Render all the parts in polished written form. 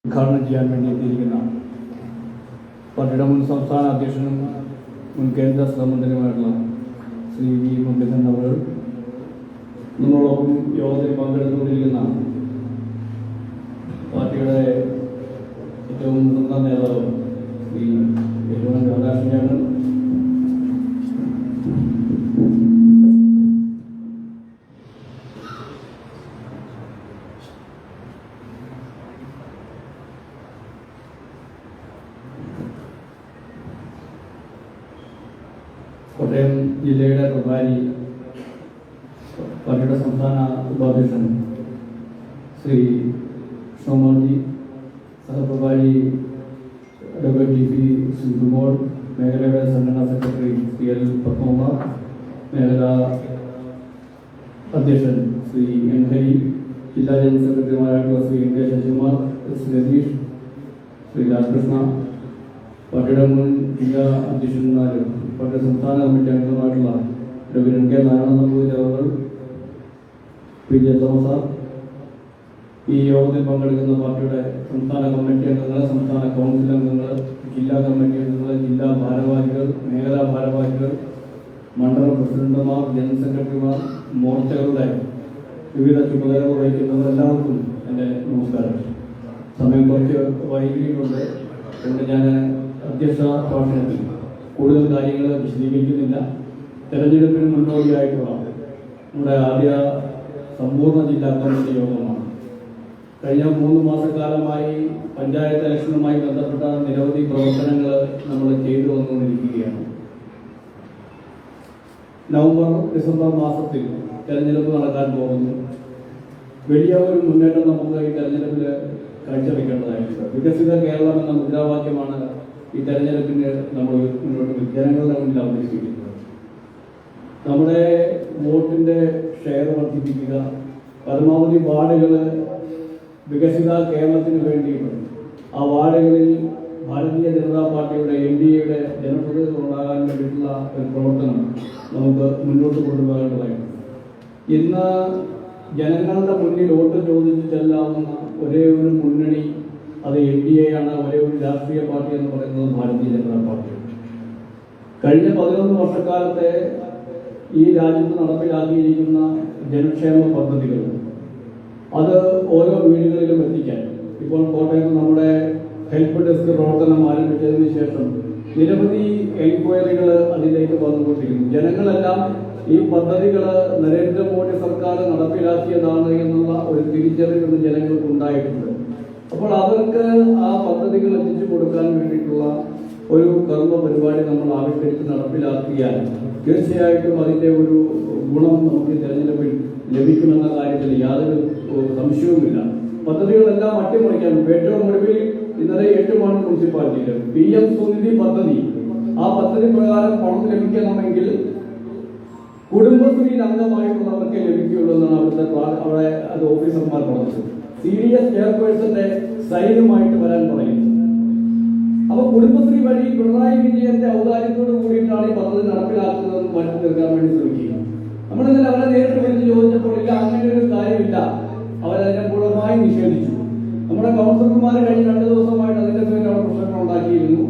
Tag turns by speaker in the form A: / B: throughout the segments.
A: ഉദ്ഘാടനം ചെയ്യാൻ വേണ്ടി എത്തിയിരിക്കുന്ന പാർട്ടിയുടെ മുൻ സംസ്ഥാന അധ്യക്ഷനും മുൻ കേന്ദ്ര സഹമന്ത്രിയുമായിട്ടുള്ള ശ്രീ വി മുരളീധരൻ അവർ, നമ്മളോടൊപ്പം യോഗത്തിൽ പങ്കെടുത്തുകൊണ്ടിരിക്കുന്ന പാർട്ടിയുടെ ഏറ്റവും മുതിർന്ന നേതാവ് ശ്രീ രാധാകൃഷ്ണൻ, കോട്ടയം ജില്ലയുടെ പ്രഭാരി പാർട്ടിയുടെ സംസ്ഥാന ഉപാധ്യക്ഷൻ ശ്രീ ഷോമോൻജി, സഹപ്രഭാരി അഡ്വക്കേറ്റ് ടി പി സിന്ധുമോൾ, മേഖലയുടെ സംഘടനാ സെക്രട്ടറി സി എൽ പത്മകുമാർ, മേഖലാ അധ്യക്ഷൻ ശ്രീ എൻ ഹരി, ജില്ലാ ജനറൽ സെക്രട്ടറിമാരായിട്ടുള്ള ശ്രീ എൻ കെ ശശികുമാർ, ശ്രീ രതീഷ്, ശ്രീ ലാൽകൃഷ്ണ, പാർട്ടിയുടെ മുൻ ജില്ലാ അധ്യക്ഷന്മാരും പാർട്ടിയുടെ സംസ്ഥാന കമ്മിറ്റി അംഗങ്ങളുമായിട്ടുള്ള doctor N K Narayana Namboothiri അവർ, പി ജെ തോമസ്, ഈ യോഗത്തിൽ പങ്കെടുക്കുന്ന പാർട്ടിയുടെ സംസ്ഥാന കമ്മിറ്റി അംഗങ്ങൾ, സംസ്ഥാന കൗൺസിൽ അംഗങ്ങൾ, ജില്ലാ കമ്മിറ്റി അംഗങ്ങൾ, ജില്ലാ ഭാരവാഹികൾ, മേഖലാ ഭാരവാഹികൾ, മണ്ഡലം പ്രസിഡന്റുമാർ, ജനറൽ സെക്രട്ടറിമാർ, മോർച്ചകളുടെ വിവിധ ചുമതലകൾ വഹിക്കുന്നവർ എല്ലാവർക്കും എൻ്റെ നമസ്കാരം. സമയം കുറച്ച് വൈകിട്ടുണ്ട്, അതുകൊണ്ട് ഞാൻ അധ്യക്ഷ ഭാഷണത്തിൽ കൂടുതൽ കാര്യങ്ങൾ വിശദീകരിക്കുന്നില്ല. തെരഞ്ഞെടുപ്പിന് മുന്നോടിയായിട്ടുള്ള നമ്മുടെ ആദ്യ സമ്പൂർണ്ണ ജില്ലാ കമ്മിറ്റി യോഗമാണ്. കഴിഞ്ഞ 3 മാസക്കാലമായി പഞ്ചായത്ത് ഇലക്ഷനുമായി ബന്ധപ്പെട്ട നിരവധി പ്രവർത്തനങ്ങൾ നമ്മൾ ചെയ്തു വന്നുകൊണ്ടിരിക്കുകയാണ്. നവംബർ ഡിസംബർ മാസത്തിൽ തെരഞ്ഞെടുപ്പ് നടക്കാൻ പോകുന്നു. വലിയ ഒരു മുന്നേറ്റം നമുക്ക് ഈ തെരഞ്ഞെടുപ്പിൽ കാഴ്ചവെക്കേണ്ടതായിട്ടുണ്ട്. വികസിത കേരളം എന്ന മുദ്രാവാക്യമാണ് ഈ തെരഞ്ഞെടുപ്പിന് നമ്മൾ മുന്നോട്ട് ജനങ്ങളുടെ മുന്നിൽ അവതരിപ്പിക്കുന്നത്. നമ്മുടെ വോട്ടിന്റെ ഷെയർ വർദ്ധിപ്പിക്കുക, പരമാവധി വാർഡുകൾ വികസിത കേരളത്തിന് വേണ്ടിയിട്ടുണ്ട്. ആ വാർഡുകളിൽ ഭാരതീയ ജനതാ പാർട്ടിയുടെ NDAയുടെ ജനപ്രതിനിധികൾ ഉണ്ടാകാൻ വേണ്ടിയിട്ടുള്ള ഒരു പ്രവർത്തനം നമുക്ക് മുന്നോട്ട് കൊണ്ടുപോകേണ്ടതായിട്ടുണ്ട്. ഇന്ന് ജനങ്ങളുടെ മുന്നിൽ വോട്ട് ചോദിച്ച് ചെല്ലാവുന്ന ഒരേ ഒരു മുന്നണി അത് NDA ആണ്. ഒരേ ഒരു രാഷ്ട്രീയ പാർട്ടി എന്ന് പറയുന്നത് ഭാരതീയ ജനതാ പാർട്ടിയാണ്. കഴിഞ്ഞ 11 വർഷക്കാലത്തെ ഈ രാജ്യത്ത് നടപ്പിലാക്കിയിരിക്കുന്ന ജനക്ഷേമ പദ്ധതികൾ അത് ഓരോ വീടുകളിലും എത്തിക്കാൻ ഇപ്പോൾ കോട്ടയത്ത് നമ്മുടെ ഹെൽപ്പ് ഡെസ്ക് പ്രവർത്തനം ആരംഭിച്ചതിന് ശേഷം നിരവധി എൻക്വയറികൾ അതിലേക്ക് വന്നുകൊണ്ടിരിക്കുന്നു. ജനങ്ങളെല്ലാം ഈ പദ്ധതികൾ നരേന്ദ്രമോദി സർക്കാർ നടപ്പിലാക്കിയതാണ് എന്നുള്ള ഒരു തിരിച്ചറിവ് ജനങ്ങൾക്ക് ഉണ്ടായിട്ടുണ്ട്. അപ്പോൾ അവർക്ക് ആ പദ്ധതികൾ എത്തിച്ചു കൊടുക്കാൻ വേണ്ടിയിട്ടുള്ള ഒരു കർമ്മ പരിപാടി നമ്മൾ ആവിഷ്കരിച്ച് നടപ്പിലാക്കിയാൽ തീർച്ചയായിട്ടും അതിൻ്റെ ഒരു ഗുണം നമുക്ക് തെരഞ്ഞെടുപ്പിൽ ലഭിക്കുമെന്ന കാര്യത്തിൽ യാതൊരു സംശയവുമില്ല. പദ്ധതികളെല്ലാം അട്ടിമറിക്കാൻ ഏറ്റവും ഒടുവിൽ ഇന്നലെ 8 മുനിസിപ്പാലിറ്റിയിൽ PM സ്വനിധി പദ്ധതി, ആ പദ്ധതി പ്രകാരം പണം ലഭിക്കണമെങ്കിൽ കുടുംബശ്രീയിൽ അംഗമായിട്ടുള്ളവർക്ക് ലഭിക്കുകയുള്ളൂ എന്നാണ് അവിടെ അത് ഓഫീസർമാർ പറഞ്ഞത്. CDS ചെയർപേഴ്സന്റെ സൈനുമായിട്ട് വരാൻ പറയുന്നു. അപ്പൊ കുടുംബശ്രീ വഴി പിണറായി വിജയന്റെ ഔദാര്യത്തോട് കൂടിയിട്ടാണ് ഈ പദ്ധതി നടപ്പിലാക്കുന്നതെന്ന് മാറ്റി തീർക്കാൻ വേണ്ടി ശ്രമിക്കുക. നമ്മളിന്നലെ അവരെ നേരിട്ട് വിളിച്ച് ചോദിച്ചപ്പോൾ ഇല്ല, അങ്ങനെ ഒരു കാര്യമില്ല, അവരതിനെ പൂർണ്ണമായി നിഷേധിച്ചു. നമ്മുടെ കൗൺസിലർമാർ കഴിഞ്ഞ 2 ദിവസമായിട്ട് അതിന്റെ പേരിൽ അവിടെ പ്രശ്നങ്ങൾ ഉണ്ടാക്കിയിരുന്നു.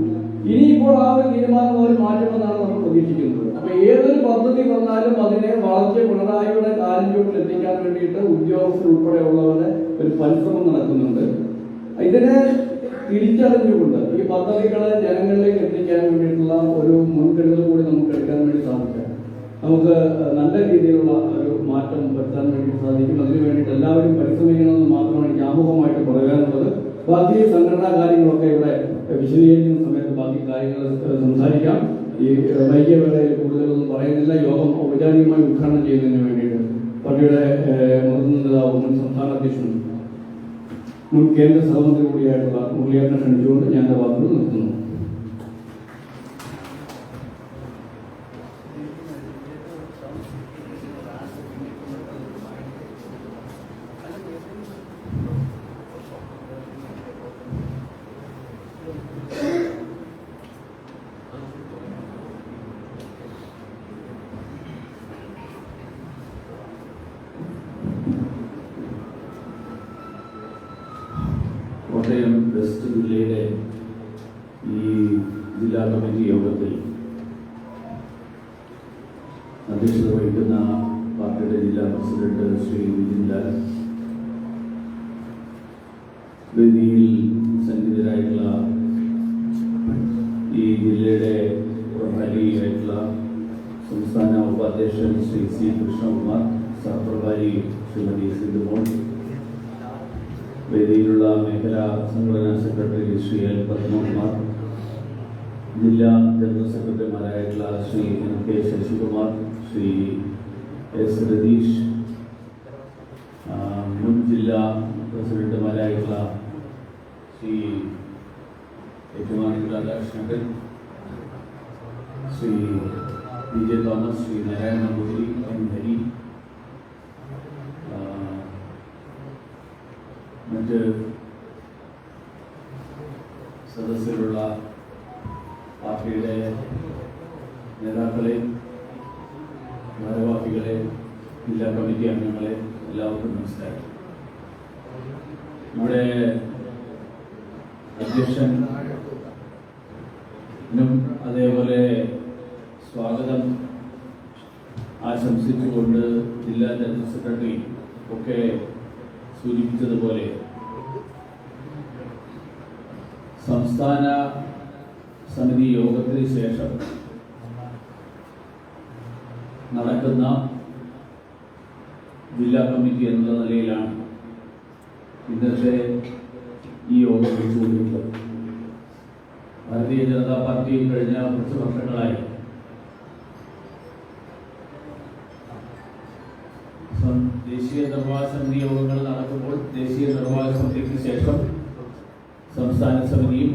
A: ഇനിയിപ്പോൾ ആ ഒരു തീരുമാനം അവർ മാറ്റുമെന്നാണ് നമ്മൾ പ്രതീക്ഷിക്കുന്നത്. അപ്പൊ ഏതൊരു പദ്ധതി വന്നാലും അതിനെ വളർച്ച പിണറായിയുടെ കാലിഞ്ചോട്ടിൽ എത്തിക്കാൻ വേണ്ടിയിട്ട് ഉദ്യോഗസ്ഥർ ഉൾപ്പെടെയുള്ളവരുടെ ഒരു പരിശ്രമം നടക്കുന്നുണ്ട്. ഇതിനെ തിരിച്ചറിഞ്ഞുകൊണ്ട് ഈ പദ്ധതികളെ ജനങ്ങളിലേക്ക് എത്തിക്കാൻ വേണ്ടിയിട്ടുള്ള ഒരു മുൻകരുതൽ കൂടി നമുക്ക് എടുക്കാൻ വേണ്ടി സാധിക്കാം. നമുക്ക് നല്ല രീതിയിലുള്ള ഒരു മാറ്റം വരുത്താൻ വേണ്ടി സാധിക്കും. അതിനു വേണ്ടിയിട്ട് എല്ലാവരും പരിശ്രമിക്കണമെന്ന് മാത്രമാണ് എനിക്ക് ആമുഖമായിട്ട് പറയാനുള്ളത്. ബാക്കി സംഘടനാ കാര്യങ്ങളൊക്കെ ഇവിടെ വിശദീകരിക്കുന്ന സമയത്ത് ബാക്കി കാര്യങ്ങൾ സംസാരിക്കാം. ഈ വൈകിയ വേളയിൽ കൂടുതലൊന്നും പറയുന്നില്ല. യോഗം ഔപചാരികമായി ഉദ്ഘാടനം ചെയ്യുന്നതിന് വേണ്ടിയിട്ട് പാർട്ടിയുടെ മുതിർന്ന നേതാവ്, മുൻ സംസ്ഥാന അധ്യക്ഷനും മുൻ കേന്ദ്ര സഹമന്ത്രി കൂടിയായിട്ടുള്ള മുരളീധരനെ ക്ഷണിച്ചുകൊണ്ട് ഞാൻ വാക്കുകൾ നിർത്തുന്നു. കോട്ടയം കോട്ടയം വെസ്റ്റ് ജില്ലയുടെ ഈ ജില്ലാ കമ്മിറ്റി യോഗത്തിൽ അധ്യക്ഷത വഹിക്കുന്ന പാർട്ടിയുടെ ജില്ലാ പ്രസിഡന്റ് ശ്രീ വിജിൻലാൽ, വേദിയിൽ സന്നിഹിതരായിട്ടുള്ള ഈ ജില്ലയുടെ പ്രഭാരിയായിട്ടുള്ള സംസ്ഥാന ഉപാധ്യക്ഷൻ ശ്രീ സി കൃഷ്ണകുമാർ, സഹപ്രഭാരി ശ്രീമതി സിന്ധുമോൾ, വേദിയിലുള്ള മേഖലാ സംഘടനാ സെക്രട്ടറി ശ്രീ എൽ പത്മകുമാർ, ജില്ലാ ജനറൽ സെക്രട്ടറിമാരായിട്ടുള്ള Shri N K Sasikumar, Shri S Ratheesh, മുൻ ജില്ലാ പ്രസിഡന്റുമാരായിട്ടുള്ള Shri Ettumanoor Radhakrishnan, Shri P J Thomas, Shri Narayana Namboothiri, N Hari, മറ്റ് സദസ്സിലുള്ള പാർട്ടിയുടെ നേതാക്കളെ, ഭാരവാഹികളെ, ജില്ലാ കമ്മിറ്റി അംഗങ്ങളെ എല്ലാവർക്കും നമസ്കാരം. നമ്മുടെ അധ്യക്ഷനും അതേപോലെ സ്വാഗതം ആശംസിച്ചുകൊണ്ട് ജില്ലാ ജനറൽ സെക്രട്ടറി ഒക്കെ സൂചിപ്പിച്ചതുപോലെ സംസ്ഥാന സമിതി യോഗത്തിന് ശേഷം നടക്കുന്ന ജില്ലാ കമ്മിറ്റി എന്നുള്ള നിലയിലാണ് ഇന്നത്തെ ഈ യോഗം വിളിച്ചുകൊണ്ടിരുന്നത്. ഭാരതീയ ജനതാ പാർട്ടി കഴിഞ്ഞ കുറച്ച് വർഷങ്ങളായി ദേശീയ നിർവാഹക സമിതി യോഗങ്ങൾ നടക്കുമ്പോൾ ദേശീയ നിർവാഹക സമിതിക്ക് ശേഷം സംസ്ഥാന സമിതിയും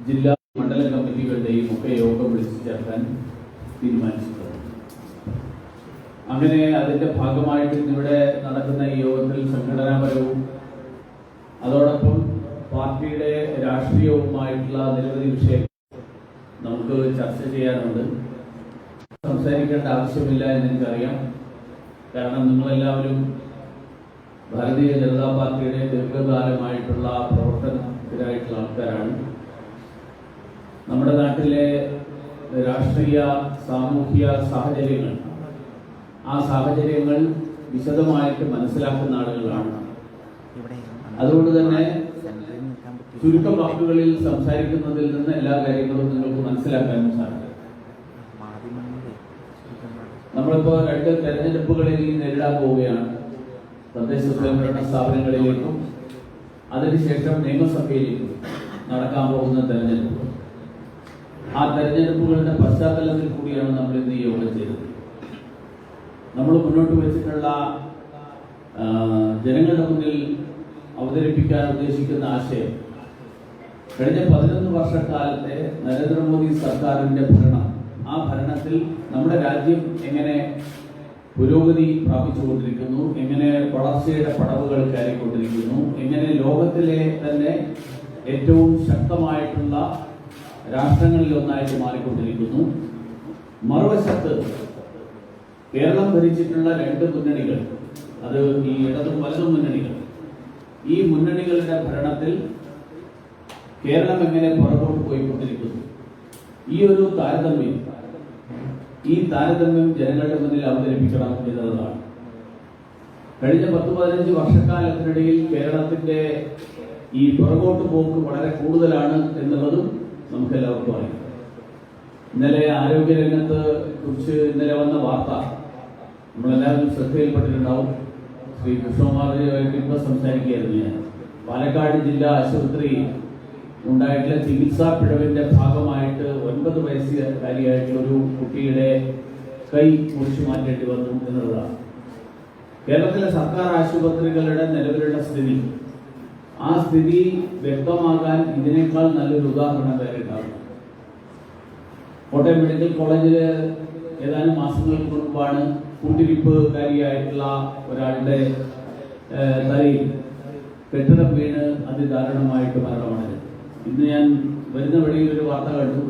A: ജില്ലാ മണ്ഡലം കമ്മിറ്റികളുടെയും ഒക്കെ യോഗം വിളിച്ചു ചേർക്കാൻ തീരുമാനിച്ചിട്ടുണ്ട്. അങ്ങനെ അതിന്റെ ഭാഗമായിട്ട് ഇവിടെ നടക്കുന്ന ഈ യോഗത്തിൽ സംഘടനാപരവും അതോടൊപ്പം പാർട്ടിയുടെ രാഷ്ട്രീയവുമായിട്ടുള്ള നിരവധി വിഷയങ്ങൾ നമുക്ക് ചർച്ച ചെയ്യാനുണ്ട്. സംസാരിക്കേണ്ട ആവശ്യമില്ല എന്ന് എനിക്കറിയാം. കാരണം നിങ്ങളെല്ലാവരും ഭാരതീയ ജനതാ പാർട്ടിയുടെ ദീർഘകാലമായിട്ടുള്ള പ്രവർത്തനത്തിനായിട്ടുള്ള ആൾക്കാരാണ്. നമ്മുടെ നാട്ടിലെ രാഷ്ട്രീയ സാമൂഹ്യ സാഹചര്യങ്ങൾ, ആ സാഹചര്യങ്ങൾ വിശദമായിട്ട് മനസ്സിലാക്കുന്ന ആളുകളാണ്. അതുകൊണ്ട് തന്നെ ചുരുക്കം വാക്കുകളിൽ സംസാരിക്കുന്നതിൽ നിന്ന് എല്ലാ കാര്യങ്ങളും നിങ്ങൾക്ക് മനസ്സിലാക്കാനും സാധിക്കും. നമ്മളിപ്പോൾ 2 തെരഞ്ഞെടുപ്പുകളിൽ നേരിടാൻ പോവുകയാണ്. തദ്ദേശ സ്വയംഭരണ സ്ഥാപനങ്ങളിലേക്കും അതിനുശേഷം നിയമസഭയിലേക്കും നടക്കാൻ പോകുന്ന തെരഞ്ഞെടുപ്പ്. ആ തെരഞ്ഞെടുപ്പുകളുടെ പശ്ചാത്തലത്തിൽ കൂടിയാണ് നമ്മൾ ഇന്ന് ഈ യോഗം ചെയ്തത്. നമ്മൾ മുന്നോട്ട് വെച്ചിട്ടുള്ള ജനങ്ങളുടെ മുന്നിൽ അവതരിപ്പിക്കാൻ ഉദ്ദേശിക്കുന്ന ആശയം, കഴിഞ്ഞ 11 വർഷക്കാലത്തെ നരേന്ദ്രമോദി സർക്കാരിന്റെ ഭരണം, ആ ഭരണത്തിൽ നമ്മുടെ രാജ്യം എങ്ങനെ പുരോഗതി പ്രാപിച്ചുകൊണ്ടിരിക്കുന്നു, എങ്ങനെ വളർച്ചയുടെ പടവുകൾ കയറിക്കൊണ്ടിരിക്കുന്നു, എങ്ങനെ ലോകത്തിലെ തന്നെ ഏറ്റവും ശക്തമായിട്ടുള്ള രാഷ്ട്രങ്ങളിൽ ഒന്നായിട്ട് മാറിക്കൊണ്ടിരിക്കുന്നു. മറുവശത്ത് കേരളം ഭരിച്ചിട്ടുള്ള 2 മുന്നണികൾ, അത് ഈ ഇടതും വലതും മുന്നണികൾ, ഈ മുന്നണികളുടെ ഭരണത്തിൽ കേരളം എങ്ങനെ പുറകോട്ട് പോയിക്കൊണ്ടിരിക്കുന്നു. ഈ ഒരു താരതമ്യം ജനങ്ങളുടെ മുന്നിൽ അവതരിപ്പിക്കണം എന്നുള്ളതാണ്. കഴിഞ്ഞ 10-15 വർഷക്കാലത്തിനിടയിൽ കേരളത്തിന്റെ ഈ പുറകോട്ട് പോക്ക് വളരെ കൂടുതലാണ് എന്നുള്ളതും നമുക്ക് എല്ലാവർക്കും അറിയാം. ഇന്നലെ ആരോഗ്യരംഗത്ത് കുറിച്ച് ഇന്നലെ വന്ന വാർത്ത നമ്മളെല്ലാവരും ശ്രദ്ധയിൽപ്പെട്ടിട്ടുണ്ടാവും. ശ്രീ കൃഷ്ണകുമാറിനുമായിട്ട് ഇപ്പോൾ സംസാരിക്കുകയായിരുന്നു ഞാൻ. പാലക്കാട് ജില്ലാ ആശുപത്രി ഉണ്ടായിട്ടുള്ള ചികിത്സാ പിഴവിന്റെ ഭാഗമായിട്ട് 9 വയസ്സുകാരിയായിട്ടുള്ള ഒരു കുട്ടിയുടെ കൈ മുറിച്ചു മാറ്റേണ്ടി വന്നു എന്നുള്ളതാണ്. കേരളത്തിലെ സർക്കാർ ആശുപത്രികളുടെ നിലവിലുള്ള സ്ഥിതി, ആ സ്ഥിതി വ്യക്തമാകാൻ ഇതിനേക്കാൾ നല്ലൊരു ഉദാഹരണം വേറെ ഉണ്ടാകും. കോട്ടയം മെഡിക്കൽ കോളേജിൽ ഏതാനും മാസങ്ങൾക്ക് മുൻപാണ് കൂട്ടിരിപ്പുകാരിയായിട്ടുള്ള ഒരാളുടെ തലയിൽ കെട്ടിടം വീണ് അതിദാരുണമായിട്ട് മരണമടഞ്ഞത്. ഇന്ന് ഞാൻ വരുന്ന വഴിയിൽ ഒരു വാർത്ത കണ്ടു.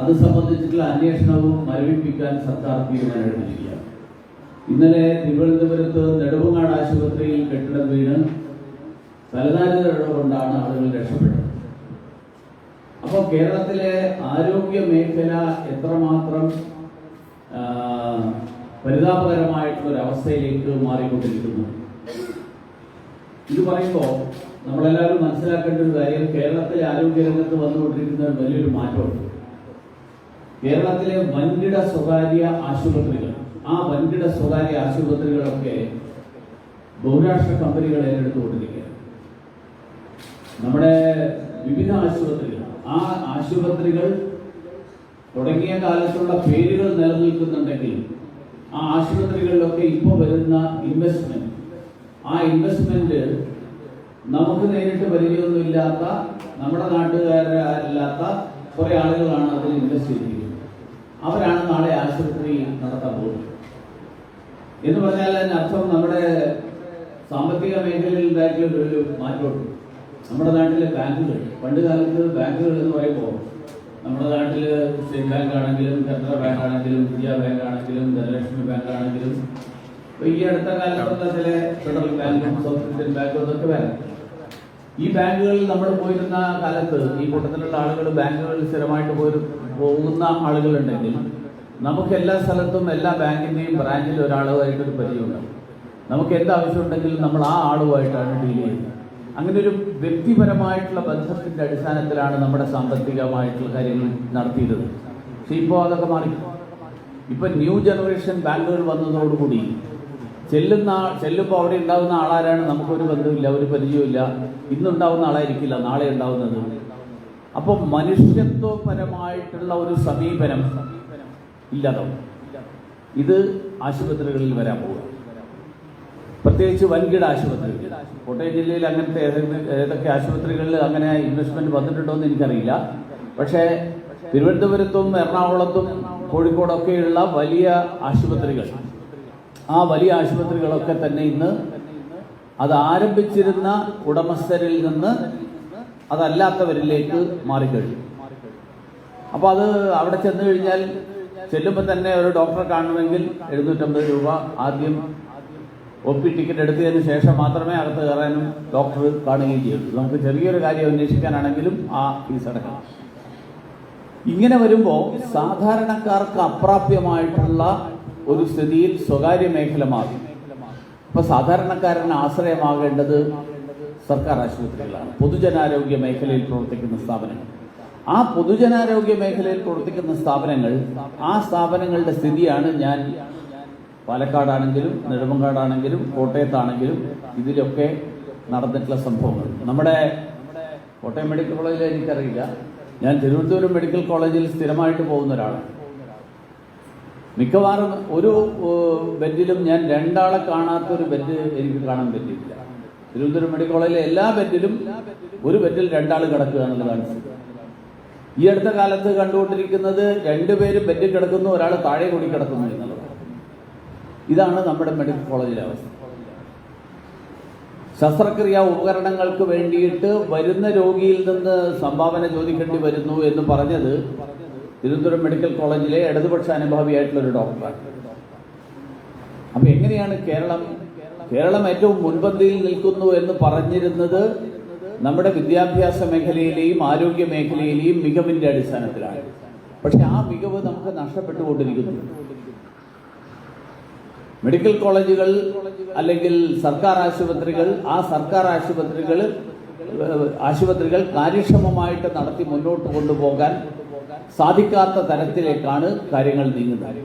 A: അത് സംബന്ധിച്ചിട്ടുള്ള അന്വേഷണവും മരവിപ്പിക്കാൻ സർക്കാർ തീരുമാനമെടുത്തിരിക്കുകയാണ്. ഇന്നലെ തിരുവനന്തപുരത്ത് നെടുമങ്ങാട് ആശുപത്രിയിൽ കെട്ടിടം വീണ് തലനാരിഴ കൊണ്ടാണ് ആളുകൾ രക്ഷപ്പെട്ടത്. അപ്പോൾ കേരളത്തിലെ ആരോഗ്യ മേഖല എത്രമാത്രം പരിതാപകരമായിട്ടുള്ളൊരവസ്ഥയിലേക്ക് മാറിക്കൊണ്ടിരിക്കുന്നു. ഇത് പറയുമ്പോൾ നമ്മളെല്ലാവരും മനസ്സിലാക്കേണ്ട ഒരു കാര്യം, കേരളത്തിലെ ആരോഗ്യരംഗത്ത് വന്നുകൊണ്ടിരിക്കുന്ന വലിയൊരു മാറ്റമുണ്ട്. കേരളത്തിലെ വൻകിട സ്വകാര്യ ആശുപത്രികൾ, ആ വൻകിട സ്വകാര്യ ആശുപത്രികളൊക്കെ ബഹുരാഷ്ട്ര കമ്പനികൾ ഏറ്റെടുത്തുകൊണ്ടിരിക്കുകയാണ്. നമ്മുടെ വിവിധ ആശുപത്രികൾ, ആ ആശുപത്രികൾ തുടങ്ങിയ കാലത്തുള്ള പേരുകൾ നിലനിൽക്കുന്നുണ്ടെങ്കിൽ ആ ആശുപത്രികളിലൊക്കെ ഇപ്പോൾ വരുന്ന ഇൻവെസ്റ്റ്മെന്റ്, ആ ഇൻവെസ്റ്റ്മെന്റ് നമുക്ക് നേരിട്ട് പരിചയമൊന്നുമില്ലാത്ത, നമ്മുടെ നാട്ടുകാരല്ലാത്ത കുറെ ആളുകളാണ് അതിൽ ഇൻവെസ്റ്റ് ചെയ്തിരിക്കുന്നത്. അവരാണ് നാളെ ആശുപത്രി നടത്താൻ പോകുന്നത്. എന്ന് പറഞ്ഞാൽ അതിനർത്ഥം നമ്മുടെ സാമ്പത്തിക മേഖലയിൽ ഉണ്ടായിട്ടുള്ള ഒരു മാറ്റമുണ്ട്. നമ്മുടെ നാട്ടിലെ ബാങ്കുകൾ, പണ്ട് കാലത്ത് ബാങ്കുകൾ എന്ന് പറയുമ്പോൾ നമ്മുടെ നാട്ടിൽ സ്റ്റേറ്റ് ബാങ്ക് ആണെങ്കിലും, കേന്ദ്ര ബാങ്ക് ആണെങ്കിലും, വിജയ ബാങ്ക് ആണെങ്കിലും, ധനലക്ഷ്മി ബാങ്ക് ആണെങ്കിലും, ഈ അടുത്ത കാലത്തുള്ള ചില ഫെഡറൽ ബാങ്കും സൗത്ത് ഇന്ത്യൻ ബാങ്കും അതൊക്കെ വേണം. ഈ ബാങ്കുകളിൽ നമ്മൾ പോയിരുന്ന കാലത്ത് ഈ കൂട്ടത്തിലുള്ള ആളുകൾ ബാങ്കുകളിൽ സ്ഥിരമായിട്ട് പോകുന്ന ആളുകളുണ്ടെങ്കിൽ നമുക്ക് എല്ലാ സ്ഥലത്തും എല്ലാ ബാങ്കിന്റെയും ബ്രാഞ്ചിൽ ഒരാളുമായിട്ടൊരു പരിചയമുണ്ടാവും. നമുക്ക് എന്ത് ആവശ്യമുണ്ടെങ്കിലും നമ്മൾ ആ ആളുമായിട്ടാണ് ഡീൽ ചെയ്യുന്നത്. അങ്ങനെ ഒരു വ്യക്തിപരമായിട്ടുള്ള ബന്ധത്തിന്റെ അടിസ്ഥാനത്തിലാണ് നമ്മുടെ സാമ്പത്തികമായിട്ടുള്ള കാര്യങ്ങൾ നടത്തിയിരുന്നത്. പക്ഷെ ഇപ്പോൾ അതൊക്കെ മാറി. ഇപ്പൊ ന്യൂ ജനറേഷൻ ബാങ്കുകൾ വന്നതോടുകൂടി ചെല്ലുമ്പോൾ അവിടെ ഉണ്ടാകുന്ന ആളാരാണ് നമുക്കൊരു ബന്ധമില്ല, ഒരു പരിചയമില്ല. ഇന്നുണ്ടാവുന്ന ആളായിരിക്കില്ല നാളെ ഉണ്ടാവുന്നത്. അപ്പോൾ മനുഷ്യത്വപരമായിട്ടുള്ള ഒരു സമീപനം ഇല്ലാതാവും. ഇത് ആശുപത്രികളിൽ വരാൻ പോകുക, പ്രത്യേകിച്ച് വൻകിട ആശുപത്രികൾ. കോട്ടയം ജില്ലയിൽ അങ്ങനത്തെ ഏതൊക്കെ ആശുപത്രികളിൽ അങ്ങനെ ഇൻവെസ്റ്റ്മെന്റ് വന്നിട്ടുണ്ടോ എന്ന് എനിക്കറിയില്ല. പക്ഷേ തിരുവനന്തപുരത്തും എറണാകുളത്തും കോഴിക്കോടൊക്കെയുള്ള വലിയ ആശുപത്രികൾ, ആ വലിയ ആശുപത്രികളൊക്കെ തന്നെ ഇന്ന് അത് ആരംഭിച്ചിരുന്ന ഉടമസ്ഥരിൽ നിന്ന് അതല്ലാത്തവരിലേക്ക് മാറിക്കഴിഞ്ഞു. അപ്പോൾ അത് അവിടെ ചെന്ന് കഴിഞ്ഞാൽ ചെല്ലുമ്പോൾ തന്നെ ഒരു ഡോക്ടറെ കാണണമെങ്കിൽ 750 രൂപ ആദ്യം OP ടിക്കറ്റ് എടുത്തതിന് ശേഷം മാത്രമേ അകത്ത് കയറാനും ഡോക്ടർ കാണുകയും ചെയ്യുള്ളൂ. നമുക്ക് ചെറിയൊരു കാര്യം അന്വേഷിക്കാനാണെങ്കിലും ആ ഫീസ് അടക്കണം. ഇങ്ങനെ വരുമ്പോൾ സാധാരണക്കാർക്ക് അപ്രാപ്യമായിട്ടുള്ള ഒരു സ്ഥിതിയിൽ സ്വകാര്യ മേഖല മാറി. ഇപ്പൊ സാധാരണക്കാരന് ആശ്രയമാകേണ്ടത് സർക്കാർ ആശുപത്രികളാണ്, പൊതുജനാരോഗ്യ മേഖലയിൽ പ്രവർത്തിക്കുന്ന സ്ഥാപനങ്ങൾ. ആ പൊതുജനാരോഗ്യ മേഖലയിൽ പ്രവർത്തിക്കുന്ന സ്ഥാപനങ്ങൾ, ആ സ്ഥാപനങ്ങളുടെ സ്ഥിതിയാണ് ഞാൻ പാലക്കാടാണെങ്കിലും നെടുമങ്ങാടാണെങ്കിലും കോട്ടയത്താണെങ്കിലും ഇതിലൊക്കെ നടന്നിട്ടുള്ള സംഭവങ്ങൾ. നമ്മുടെ കോട്ടയം മെഡിക്കൽ കോളേജിൽ എനിക്കറിയില്ല, ഞാൻ തിരുവനന്തപുരം മെഡിക്കൽ കോളേജിൽ സ്ഥിരമായിട്ട് പോകുന്ന ഒരാളാണ്. മിക്കവാറും ഒരു ബെഡിലും ഞാൻ രണ്ടാളെ കാണാത്തൊരു ബെഡ് എനിക്ക് കാണാൻ പറ്റിയില്ല. തിരുവനന്തപുരം മെഡിക്കൽ കോളേജിലെ എല്ലാ ബെഡിലും ഒരു ബെഡിൽ രണ്ടാൾ കിടക്കുക എന്നുള്ളതാണ്. ഈ അടുത്ത കാലത്ത് കണ്ടുകൊണ്ടിരിക്കുന്നത് 2 പേര് ബെഡിൽ കിടക്കുന്നു, ഒരാൾ താഴെ കൂടി കിടക്കുന്നു എന്നുള്ളതാണ്. ഇതാണ് നമ്മുടെ മെഡിക്കൽ കോളേജിലെ അവസ്ഥ. ശസ്ത്രക്രിയാ ഉപകരണങ്ങൾക്ക് വേണ്ടിയിട്ട് വരുന്ന രോഗിയിൽ നിന്ന് സംഭാവന ചോദിക്കേണ്ടി വരുന്നു എന്ന് പറഞ്ഞത് തിരുവനന്തപുരം മെഡിക്കൽ കോളേജിലെ ഇടതുപക്ഷ അനുഭാവിയായിട്ടുള്ള ഒരു ഡോക്ടറാണ്. അപ്പൊ എങ്ങനെയാണ് കേരളം ഏറ്റവും മുൻപന്തിയിൽ നിൽക്കുന്നു എന്ന് പറഞ്ഞിരുന്നത് നമ്മുടെ വിദ്യാഭ്യാസ മേഖലയിലെയും ആരോഗ്യ മേഖലയിലെയും മികവിന്റെ അടിസ്ഥാനത്തിലാണ്. പക്ഷെ ആ മികവ് നമുക്ക് നഷ്ടപ്പെട്ടുകൊണ്ടിരിക്കുന്നു. മെഡിക്കൽ കോളേജുകൾ അല്ലെങ്കിൽ സർക്കാർ ആശുപത്രികൾ, ആ സർക്കാർ ആശുപത്രികൾ കാര്യക്ഷമമായിട്ട് നടത്തി മുന്നോട്ട് കൊണ്ടുപോകാൻ സാധിക്കാത്ത തരത്തിലേക്കാണ് കാര്യങ്ങൾ നീങ്ങുന്നത്.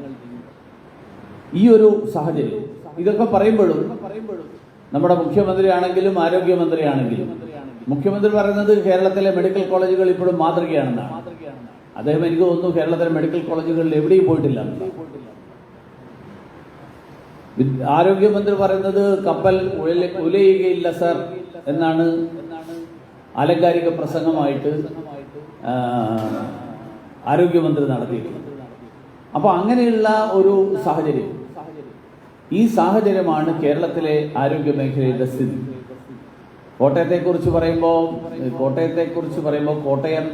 A: ഈ ഒരു സാഹചര്യം ഇതൊക്കെ പറയുമ്പോഴും നമ്മുടെ മുഖ്യമന്ത്രിയാണെങ്കിലും ആരോഗ്യമന്ത്രിയാണെങ്കിലും മുഖ്യമന്ത്രി പറയുന്നത് കേരളത്തിലെ മെഡിക്കൽ കോളേജുകൾ ഇപ്പോഴും മാതൃകയാണെന്നാണ്. അദ്ദേഹം എനിക്ക് തോന്നുന്നു കേരളത്തിലെ മെഡിക്കൽ കോളേജുകളിൽ എവിടെയും പോയിട്ടില്ല. ആരോഗ്യമന്ത്രി പറയുന്നത് കപ്പൽ ഉലയുകയില്ല സർ എന്നാണ് ആലങ്കാരിക പ്രസംഗമായിട്ട് ആരോഗ്യമന്ത്രി നടത്തിയിട്ടുള്ളത്. അപ്പോൾ അങ്ങനെയുള്ള ഒരു സാഹചര്യം, ഈ സാഹചര്യമാണ് കേരളത്തിലെ ആരോഗ്യ മേഖലയുടെ സ്ഥിതി. കോട്ടയത്തെക്കുറിച്ച് പറയുമ്പോൾ Kottayam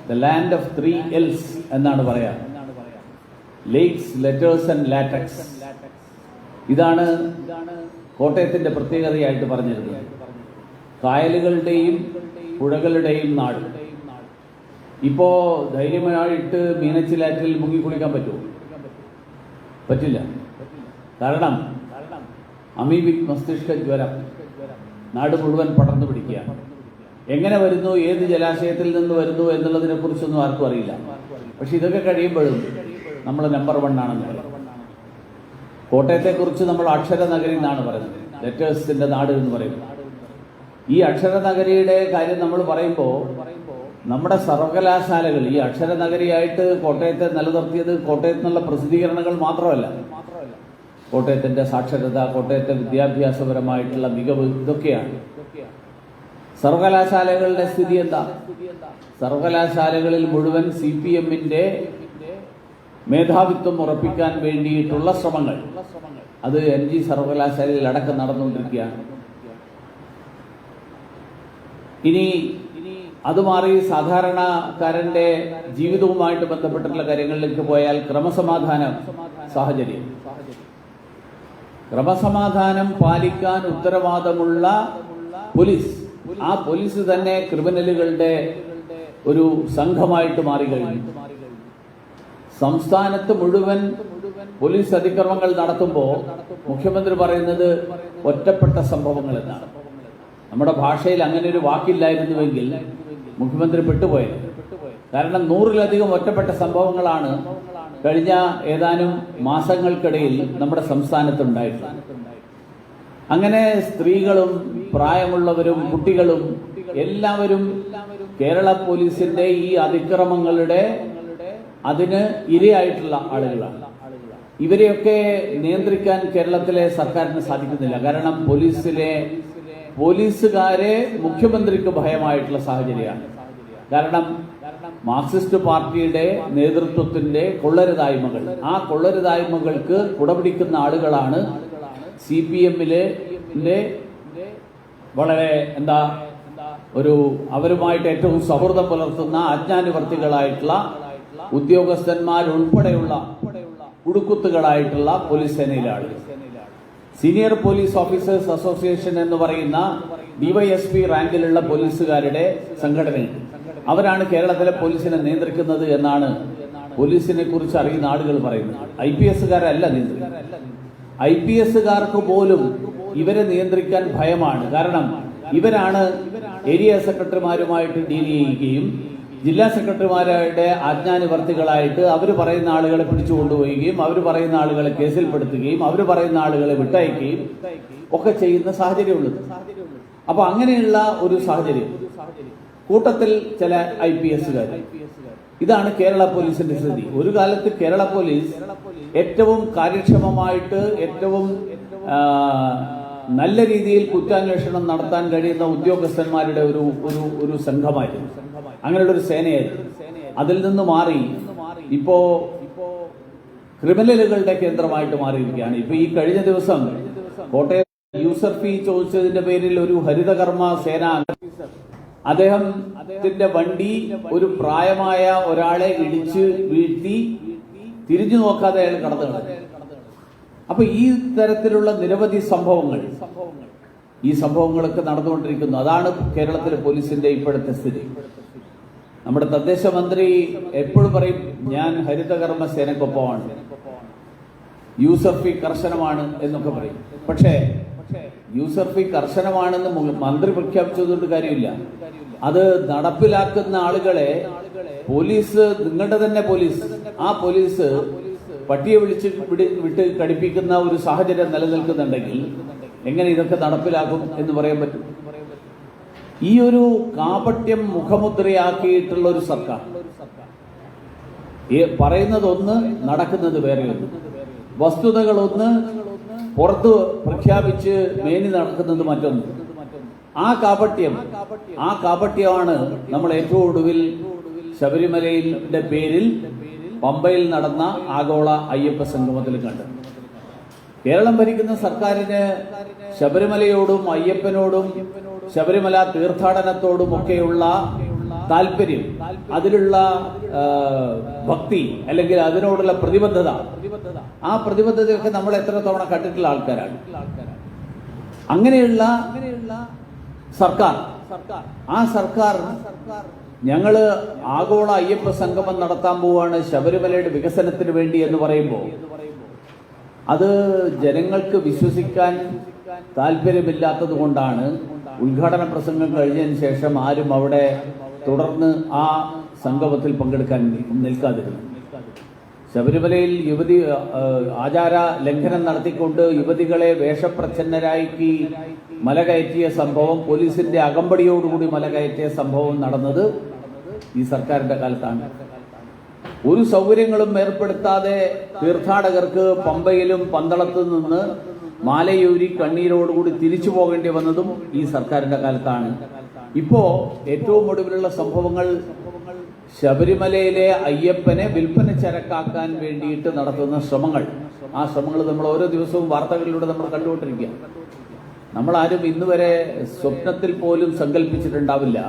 A: the land of 3 Ls എന്നാണ് പറയാ. Lakes, letters and latex. ഇതാണ് കോട്ടയത്തിന്റെ പ്രത്യേകതയായിട്ട് പറഞ്ഞിരുന്നത്.
B: കായലുകളുടെയും പുഴകളുടെയും നാട്. ഇപ്പോ ധൈര്യമായിട്ട് മീനച്ചിലാറ്റിൽ മുങ്ങിക്കുളിക്കാൻ പറ്റുമോ? പറ്റില്ല. കാരണം അമീബിക് മസ്തിഷ്ക ജ്വരം നാട് മുഴുവൻ പടർന്നു പിടിക്കുകയാണ്. എങ്ങനെ വരുന്നു, ഏത് ജലാശയത്തിൽ നിന്ന് വരുന്നു എന്നുള്ളതിനെ കുറിച്ചൊന്നും ആർക്കും അറിയില്ല. പക്ഷെ ഇതൊക്കെ കഴിയുമ്പോഴും നമ്മൾ നമ്പർ 1 ആണെന്ന് പറയും. കോട്ടയത്തെക്കുറിച്ച് നമ്മൾ അക്ഷര നഗരി എന്നാണ് പറയുന്നത്, ലെറ്റേഴ്സിന്റെ നാട് എന്ന് പറയുന്നത്. ഈ അക്ഷര നഗരിയുടെ കാര്യം നമ്മൾ പറയുമ്പോൾ നമ്മുടെ സർവകലാശാലകൾ ഈ അക്ഷര നഗരിയായിട്ട് കോട്ടയത്തെ നിലനിർത്തിയത് കോട്ടയത്ത് നിന്നുള്ള പ്രസിദ്ധീകരണങ്ങൾ മാത്രമല്ല, കോട്ടയത്തിന്റെ സാക്ഷരത, കോട്ടയത്തെ വിദ്യാഭ്യാസപരമായിട്ടുള്ള മികവ്, ഇതൊക്കെയാണ്. സർവകലാശാലകളുടെ സ്ഥിതി എന്താ? സർവകലാശാലകളിൽ മുഴുവൻ CPM-ന്റെ മേധാവിത്വം ഉറപ്പിക്കാൻ വേണ്ടിയിട്ടുള്ള ശ്രമങ്ങൾ അത് NG സർവകലാശാലയിൽ അടക്കം നടന്നുകൊണ്ടിരിക്കുകയാണ്. ഇനി അത് മാറി സാധാരണക്കാരന്റെ ജീവിതവുമായിട്ട് ബന്ധപ്പെട്ടിട്ടുള്ള കാര്യങ്ങളിലേക്ക് പോയാൽ ക്രമസമാധാനം പാലിക്കാൻ ഉത്തരവാദമുള്ള പോലീസ്, ആ പോലീസ് തന്നെ ക്രിമിനലുകളുടെ ഒരു സംഘമായിട്ട് മാറിക്കഴിഞ്ഞു. സംസ്ഥാനത്ത് മുഴുവൻ പോലീസ് അതിക്രമങ്ങൾ നടത്തുമ്പോൾ മുഖ്യമന്ത്രി പറയുന്നത് ഒറ്റപ്പെട്ട സംഭവങ്ങൾ എന്നാണ്. നമ്മുടെ ഭാഷയിൽ അങ്ങനെ ഒരു വാക്കില്ലായിരുന്നുവെങ്കിൽ മുഖ്യമന്ത്രി പെട്ടുപോയത്. കാരണം 100-ലധികം ഒറ്റപ്പെട്ട സംഭവങ്ങളാണ് കഴിഞ്ഞ ഏതാനും മാസങ്ങൾക്കിടയിൽ നമ്മുടെ സംസ്ഥാനത്തുണ്ടായിട്ടുണ്ട്. അങ്ങനെ സ്ത്രീകളും പ്രായമുള്ളവരും കുട്ടികളും എല്ലാവരും കേരള പോലീസിന്റെ ഈ അതിക്രമങ്ങളുടെ അതിന് ഇരയായിട്ടുള്ള ആളുകളാണ്. ഇവരെയൊക്കെ നിയന്ത്രിക്കാൻ കേരളത്തിലെ സർക്കാരിന് സാധിക്കുന്നില്ല. കാരണം പോലീസുകാരെ മുഖ്യമന്ത്രിക്ക് ഭയമായിട്ടുള്ള സാഹചര്യമാണ്. കാരണം മാർക്സിസ്റ്റ് പാർട്ടിയുടെ നേതൃത്വത്തിന്റെ കൊള്ളരുതായ്മകൾ, ആ കൊള്ളരുതായ്മകൾക്ക് കുടപിടിക്കുന്ന ആളുകളാണ് CPM-ലെ വളരെ അവരുമായിട്ട് ഏറ്റവും സൗഹൃദം പുലർത്തുന്ന അജ്ഞാനുവർത്തികളായിട്ടുള്ള ഉദ്യോഗസ്ഥന്മാരുൾപ്പെടെയുള്ള കുടുക്കുത്തുകളായിട്ടുള്ള പോലീസ് സേനയിലെ ആളുകൾ. സീനിയർ പോലീസ് ഓഫീസേഴ്സ് അസോസിയേഷൻ എന്ന് പറയുന്ന DYSP റാങ്കിലുള്ള പോലീസുകാരുടെ സംഘടനയുണ്ട്. അവരാണ് കേരളത്തിലെ പോലീസിനെ നിയന്ത്രിക്കുന്നത് എന്നാണ് പോലീസിനെ കുറിച്ച് അറിയുന്ന ആളുകൾ പറയുന്നത്. IPS-കാരല്ല നിയന്ത്രിക്കുന്നത്. IPS-കാർക്ക് പോലും ഇവരെ നിയന്ത്രിക്കാൻ ഭയമാണ്. കാരണം ഇവരാണ് ഏരിയ സെക്രട്ടറിമാരുമായിട്ട് ഡീൽ ചെയ്യുകയും ജില്ലാ സെക്രട്ടറിമാരുടെ ആജ്ഞാനുവർത്തികളായിട്ട് അവർ പറയുന്ന ആളുകളെ പിടിച്ചുകൊണ്ടുപോവുകയും അവർ പറയുന്ന ആളുകളെ കേസിൽപ്പെടുത്തുകയും അവർ പറയുന്ന ആളുകളെ വിട്ടയക്കുകയും ഒക്കെ ചെയ്യുന്ന സാഹചര്യമുള്ളത്. അപ്പൊ അങ്ങനെയുള്ള ഒരു സാഹചര്യം, കൂട്ടത്തിൽ ചില IPS-കാർ. ഇതാണ് കേരള പോലീസിന്റെ സ്ഥിതി. ഒരു കാലത്ത് കേരള പോലീസ് ഏറ്റവും കാര്യക്ഷമമായിട്ട് ഏറ്റവും നല്ല രീതിയിൽ കുറ്റാന്വേഷണം നടത്താൻ കഴിയുന്ന ഉദ്യോഗസ്ഥന്മാരുടെ ഒരു സംഘമായിരുന്നു, അങ്ങനെയുള്ള ഒരു സേനയായിരുന്നു. അതിൽ നിന്ന് മാറി ഇപ്പോ ക്രിമിനലുകളുടെ കേന്ദ്രമായിട്ട് മാറിയിരിക്കുകയാണ്. ഇപ്പൊ ഈ കഴിഞ്ഞ ദിവസം കോട്ടയം യൂസർ ഫീ ചോദിച്ചതിന്റെ പേരിൽ ഒരു ഹരിതകർമ്മ സേന അദ്ദേഹത്തിന്റെ വണ്ടി ഒരു പ്രായമായ ഒരാളെ ഇടിച്ച് വീഴ്ത്തി തിരിഞ്ഞു നോക്കാതെ അയാൾ കടന്നു. അപ്പൊ ഈ തരത്തിലുള്ള നിരവധി ഈ സംഭവങ്ങളൊക്കെ നടന്നുകൊണ്ടിരിക്കുന്നു. അതാണ് കേരളത്തിലെ പോലീസിന്റെ ഇപ്പോഴത്തെ സ്ഥിതി. നമ്മുടെ തദ്ദേശ മന്ത്രി എപ്പോഴും പറയും, ഞാൻ ഹരിതകർമ്മ സേനക്കൊപ്പമാണ്, യൂസർ ഫീ കർശനമാണ് എന്നൊക്കെ പറയും. പക്ഷേ യൂസർ ഫീ കർശനമാണെന്ന് മന്ത്രി പ്രഖ്യാപിച്ചതുകൊണ്ട് കാര്യമില്ല. അത് നടപ്പിലാക്കുന്ന ആളുകളെ പോലീസ്, നിങ്ങളുടെ തന്നെ പോലീസ്, ആ പോലീസ് പട്ടിയെ വിട്ട് കടിപ്പിക്കുന്ന ഒരു സാഹചര്യം നിലനിൽക്കുന്നുണ്ടെങ്കിൽ എങ്ങനെ ഇതൊക്കെ നടപ്പിലാക്കും എന്ന് പറയാൻ പറ്റും? ഈ ഒരു കാപട്യം മുഖമുദ്രയാക്കിയിട്ടുള്ള ഒരു സർക്കാർ പറയുന്നതൊന്ന്, നടക്കുന്നത് വേറെ ഒന്ന്, വസ്തുതകളൊന്ന്, പുറത്ത് പ്രഖ്യാപിച്ച് മേനി നടക്കുന്നത് മറ്റൊന്ന്. ആ കാപട്യമാണ് നമ്മൾ ഏറ്റവും ഒടുവിൽ ശബരിമലയുടെ പേരിൽ പമ്പയിൽ നടന്ന ആഗോള അയ്യപ്പ സംഗമത്തിൽ കണ്ടത്. കേരളം ഭരിക്കുന്ന സർക്കാരിന് ശബരിമലയോടും അയ്യപ്പനോടും ശബരിമല തീർത്ഥാടനത്തോടും ഒക്കെയുള്ള താല്പര്യം, അതിലുള്ള ഭക്തി അല്ലെങ്കിൽ അതിനോടുള്ള പ്രതിബദ്ധത, ആ പ്രതിബദ്ധതയൊക്കെ നമ്മൾ എത്ര തവണ കണ്ടിട്ടുള്ള ആൾക്കാരാണ്. അങ്ങനെയുള്ള സർക്കാർ. ആ സർക്കാർ ഞങ്ങള് ആഗോള അയ്യപ്പ സംഗമം നടത്താൻ പോവാണ് ശബരിമലയുടെ വികസനത്തിന് വേണ്ടി എന്ന് പറയുമ്പോൾ അത് ജനങ്ങൾക്ക് വിശ്വസിക്കാൻ താല്പര്യമില്ലാത്തത് കൊണ്ടാണ് ഉദ്ഘാടന പ്രസംഗം കഴിഞ്ഞതിന് ശേഷം ആരും അവിടെ തുടർന്ന് ആ സംഗമത്തിൽ പങ്കെടുക്കാൻ നിൽക്കാതിരുന്നു. ശബരിമലയിൽ ആചാര ലംഘനം നടത്തിക്കൊണ്ട് യുവതികളെ വേഷപ്രച്ഛന്നരാക്കി മല കയറ്റിയ സംഭവം, പോലീസിന്റെ അകമ്പടിയോടുകൂടി മല കയറ്റിയ സംഭവം നടന്നത് ഈ സർക്കാരിന്റെ കാലത്താണ്. ഒരു സൗകര്യങ്ങളും ഏർപ്പെടുത്താതെ തീർത്ഥാടകർക്ക് പമ്പയിലും പന്തളത്തു നിന്ന് മാലയൂരി കണ്ണീരോടുകൂടി തിരിച്ചു പോകേണ്ടി വന്നതും ഈ സർക്കാരിന്റെ കാലത്താണ്. ഇപ്പോ ഏറ്റവും ഒടുവിലുള്ള സംഭവങ്ങൾ ശബരിമലയിലെ അയ്യപ്പനെ വിൽപ്പന ചരക്കാക്കാൻ വേണ്ടിയിട്ട് നടത്തുന്ന ശ്രമങ്ങൾ. ആ ശ്രമങ്ങൾ നമ്മൾ ഓരോ ദിവസവും വാർത്തകളിലൂടെ നമ്മൾ കണ്ടുകൊണ്ടിരിക്കുക. നമ്മളാരും ഇന്ന് വരെ സ്വപ്നത്തിൽ പോലും സങ്കല്പിച്ചിട്ടുണ്ടാവില്ല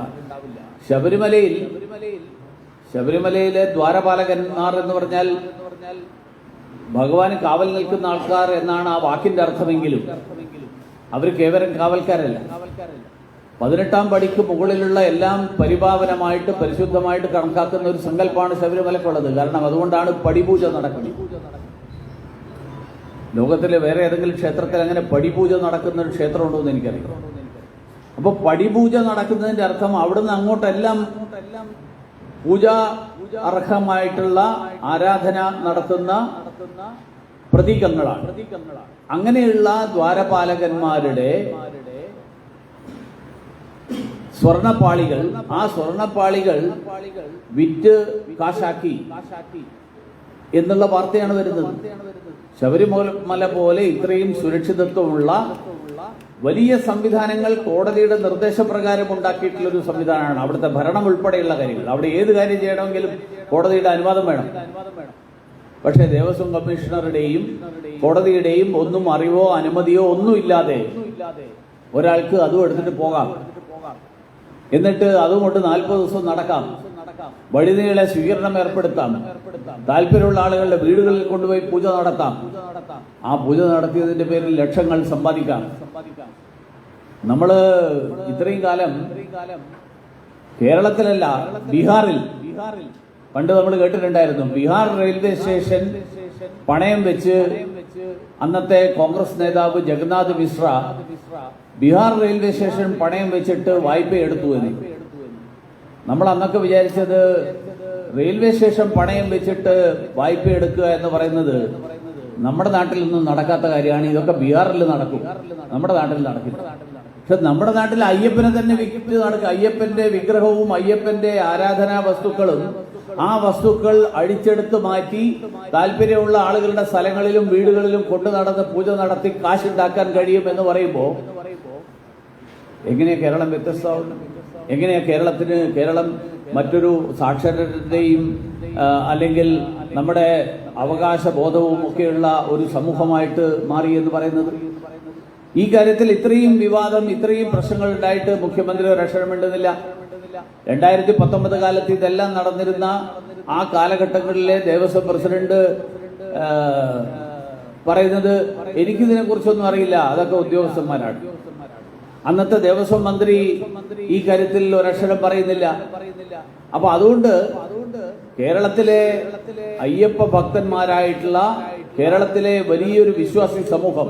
B: ശബരിമലയിലെ ദ്വാരപാലകന്മാർ എന്ന് പറഞ്ഞാൽ ഭഗവാന് കാവൽ നിൽക്കുന്ന ആൾക്കാർ എന്നാണ് ആ വാക്കിന്റെ അർത്ഥമെങ്കിലും അവർ കേവലം കാവൽക്കാരല്ല. 18-ാം പടിക്ക് മുകളിലുള്ള എല്ലാം പരിപാവനമായിട്ട് പരിശുദ്ധമായിട്ട് കണക്കാക്കുന്ന ഒരു സങ്കല്പമാണ് ശബരിമലക്കുള്ളത്. കാരണം അതുകൊണ്ടാണ് പടിപൂജ നടക്കുന്നത്. ലോകത്തിലെ വേറെ ഏതെങ്കിലും ക്ഷേത്രത്തിൽ അങ്ങനെ പടിപൂജ നടക്കുന്ന ഒരു ക്ഷേത്രം ഉണ്ടോ എന്ന് എനിക്കറിയാം. അപ്പൊ പടിപൂജ നടക്കുന്നതിന്റെ അർത്ഥം അവിടുന്ന് അങ്ങോട്ടെല്ലാം പൂജ അർഹമായിട്ടുള്ള ആരാധന നടത്തുന്ന പ്രതീകങ്ങളാണ്. അങ്ങനെയുള്ള ദ്വാരപാലകന്മാരുടെ സ്വർണപ്പാളികൾ, ആ സ്വർണപ്പാളികൾ വിറ്റ് കാശാക്കി എന്നുള്ള വാർത്തയാണ് വരുന്നത്. ശബരിമല പോലെ ഇത്രയും സുരക്ഷിതത്വമുള്ള വലിയ സംവിധാനങ്ങൾ കോടതിയുടെ നിർദ്ദേശപ്രകാരം ഉണ്ടാക്കിയിട്ടുള്ള ഒരു സംവിധാനമാണ്. അവിടുത്തെ ഭരണം ഉൾപ്പെടെയുള്ള കാര്യങ്ങൾ, അവിടെ ഏത് കാര്യം ചെയ്യണമെങ്കിലും കോടതിയുടെ അനുവാദം വേണം. പക്ഷേ ദേവസ്വം കമ്മീഷണറുടെയും കോടതിയുടെയും ഒന്നും അറിവോ അനുമതിയോ ഒന്നുമില്ലാതെ ഒരാൾക്ക് അതും എടുത്തിട്ട് പോകാം, എന്നിട്ട് അതുകൊണ്ട് 40 ദിവസം നടക്കാം, വഴിനീളെ സ്വീകരണം ഏർപ്പെടുത്താം, താല്പര്യമുള്ള ആളുകളുടെ വീടുകളിൽ കൊണ്ടുപോയി പൂജ നടത്താം, ആ പൂജ നടത്തിയതിന്റെ പേരിൽ ലക്ഷങ്ങൾ സമ്പാദിക്കാം. നമ്മള് ഇത്രയും കാലം കേരളത്തിലല്ല, ബീഹാറിൽ പണ്ട് നമ്മൾ കേട്ടിട്ടുണ്ടായിരുന്നു, ബീഹാർ റെയിൽവേ സ്റ്റേഷൻ പണയം വെച്ച് അന്നത്തെ കോൺഗ്രസ് നേതാവ് ജഗന്നാഥ് മിശ്ര ബീഹാർ റെയിൽവേ സ്റ്റേഷൻ പണയം വെച്ചിട്ട് വായ്പ എടുത്തു എന്ന്. നമ്മൾ അന്നൊക്കെ വിചാരിച്ചത് റെയിൽവേ സ്റ്റേഷൻ പണയം വെച്ചിട്ട് വായ്പ എടുക്കുക എന്ന് പറയുന്നത് നമ്മുടെ നാട്ടിൽ നിന്നും നടക്കാത്ത കാര്യമാണ്. ഇതൊക്കെ ബീഹാറിൽ നടക്കും, നമ്മുടെ നാട്ടിൽ നടക്കില്ല. പക്ഷെ നമ്മുടെ നാട്ടിൽ അയ്യപ്പനെ തന്നെ വിറ്റ് നടക്കുക. അയ്യപ്പന്റെ വിഗ്രഹവും അയ്യപ്പന്റെ ആരാധനാ വസ്തുക്കളും ആ വസ്തുക്കൾ അടിച്ചെടുത്ത് മാറ്റി താല്പര്യമുള്ള ആളുകളുടെ സ്ഥലങ്ങളിലും വീടുകളിലും കൊണ്ടു നടന്ന് പൂജ നടത്തി കാശുണ്ടാക്കാൻ കഴിയും എന്ന് പറയുമ്പോൾ എങ്ങനെയാ കേരളം വ്യത്യസ്തമാവുന്നു? എങ്ങനെയാ കേരളം മറ്റൊരു സാക്ഷരതയും അല്ലെങ്കിൽ നമ്മുടെ അവകാശ ബോധവും ഒക്കെയുള്ള ഒരു സമൂഹമായിട്ട് മാറി എന്ന് പറയുന്നത്? ഈ കാര്യത്തിൽ ഇത്രയും വിവാദം, ഇത്രയും പ്രശ്നങ്ങൾ ഉണ്ടായിട്ട് മുഖ്യമന്ത്രി ഒരക്ഷരം മിണ്ടുന്നില്ല. 2019 കാലത്ത് ഇതെല്ലാം നടന്നിരുന്ന ആ കാലഘട്ടങ്ങളിലെ ദേവസ്വം പ്രസിഡന്റ് പറയുന്നത് എനിക്കിതിനെ കുറിച്ചൊന്നും അറിയില്ല, അതൊക്കെ ഉദ്യോഗസ്ഥന്മാരാണ്. അന്നത്തെ ദേവസ്വം മന്ത്രി ഈ കാര്യത്തിൽ ഒരക്ഷരം പറയുന്നില്ല. അപ്പൊ അതുകൊണ്ട് കേരളത്തിലെ അയ്യപ്പ ഭക്തന്മാരായിട്ടുള്ള കേരളത്തിലെ വലിയൊരു വിശ്വാസി സമൂഹം,